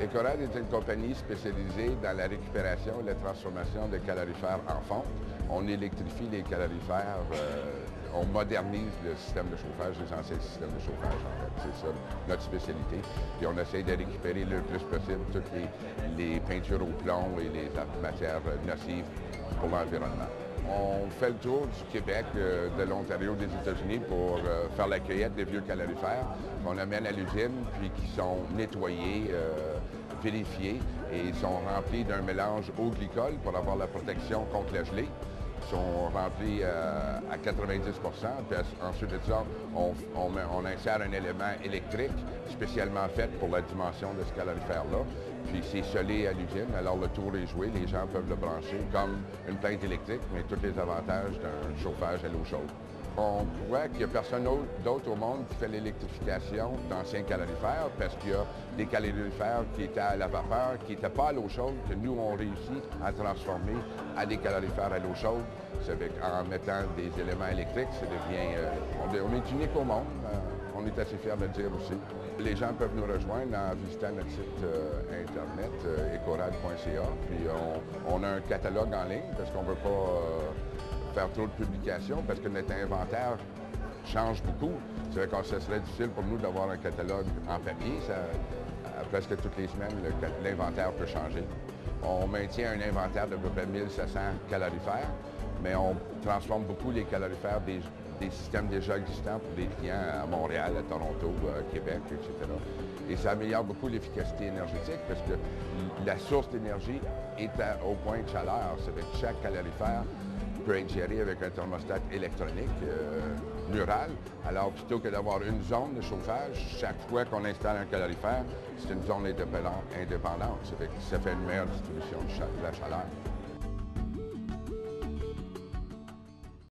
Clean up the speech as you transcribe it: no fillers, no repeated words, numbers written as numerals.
Ecorad est une compagnie spécialisée dans la récupération et la transformation de calorifères en fonte. On électrifie les calorifères, on modernise le système de chauffage, les anciens systèmes de chauffage en fait. C'est ça notre spécialité. Puis on essaie de récupérer le plus possible toutes les peintures au plomb et les matières nocives pour l'environnement. On fait le tour du Québec, de l'Ontario, des États-Unis pour faire la cueillette des vieux calorifères qu'on amène à l'usine, puis qui sont nettoyés, vérifiés et ils sont remplis d'un mélange eau glycol pour avoir la protection contre la gelée. Ils sont remplis à 90 puis ensuite de ça, on insère un élément électrique spécialement fait pour la dimension de ce calorifère-là. Puis c'est scellé à l'usine, alors le tour est joué, les gens peuvent le brancher comme une plainte électrique, mais tous les avantages d'un chauffage à l'eau chaude. On croit qu'il n'y a personne d'autre au monde qui fait l'électrification d'anciens calorifères parce qu'il y a des calorifères qui étaient à la vapeur, qui n'étaient pas à l'eau chaude, que nous, on réussit à transformer à des calorifères à l'eau chaude. En mettant des éléments électriques, ça devient... on est unique au monde. On est assez fiers de le dire aussi. Les gens peuvent nous rejoindre en visitant notre site Internet, ecorad.ca. Puis on a un catalogue en ligne parce qu'on ne veut pas faire trop de publications parce que notre inventaire change beaucoup. Ça serait difficile pour nous d'avoir un catalogue en papier. Presque toutes les semaines, l'inventaire peut changer. On maintient un inventaire d'à peu près 1700 calorifères, mais on transforme beaucoup les calorifères des systèmes déjà existants pour des clients à Montréal, à Toronto, à Québec, etc. Et ça améliore beaucoup l'efficacité énergétique parce que la source d'énergie est au point de chaleur. Ça fait que chaque calorifère peut être géré avec un thermostat électronique mural. Alors, plutôt que d'avoir une zone de chauffage, chaque fois qu'on installe un calorifère, c'est une zone indépendante. Ça fait une meilleure distribution de la chaleur.